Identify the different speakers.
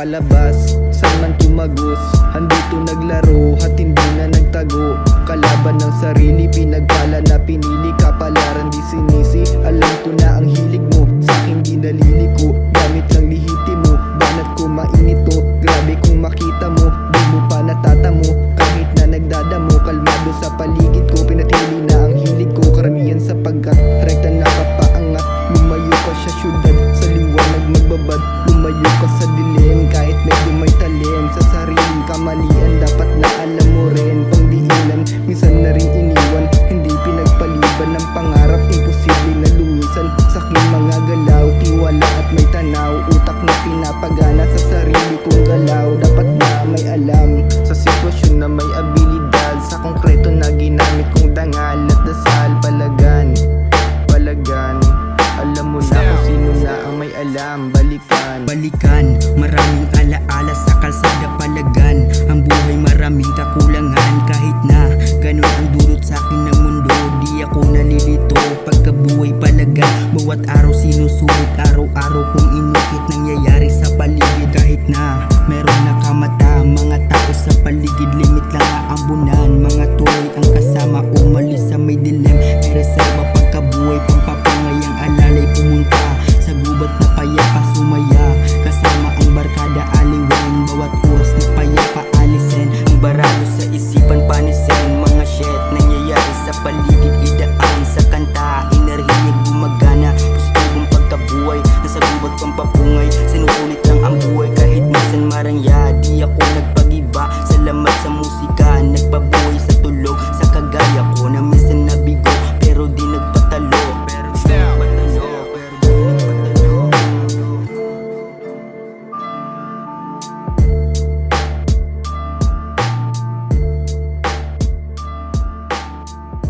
Speaker 1: palabas, saan man tumagos. Andito naglaro at hindi na nagtago. Kalaban ng sarili, pinagpala na pinili. Kapalaran di sinisi, alam ko na ang hilig mo. Sa'kin di naliliko, gamit lang lihiti mo. Banat ko mainito, grabe kung makita mo. Di mo pa natatamo, kahit na nagdadamo. Kalmado sa paligid ko, pinatili na ang hilig ko. Karamihan sapagkat rekta napapaangat. Lumayo ka sa syudad, sa liwanag magbabad. Lumayo ka sa dilim, kahit medyo may talim. Sa sariling kamalian, dapat na alam mo rin. Pangdiinan, minsan na rin iniwan. Hindi pinagpaliban ng pangarap, imposible na lumisan. Sa aking mga galaw, tiwala at may tanaw. Utak na pinapagana sa sarili kong galaw. Dapat na may alam, sa sitwasyon na may abilidad. Sa konkreto na ginamit kong dangal at dasal. Palagan, alam mo na kung sino na ang may alam.
Speaker 2: Balikan, maraming alaala sa kalsada palagan. Ang buhay maraming kakulangan. Kahit na ganun ang dulot sa akin ng mundo, di ako nalilito. Pagkabuhay palagan, bawat araw sinusulit. Araw-araw kong inukit nangyayari sa paligid. Kahit na meron nakamata, mga tao sa paligid. Limit lang aambunan, mga tuloy ang kasama. Umalis sa may dilim, may reserva pagkabuhay. Pampapangay ang alalay, pumunta sa gubat na payapa, sumaya kasama ang barkada aliwen. Bawat oras na payapa alisin ang barado sa isipan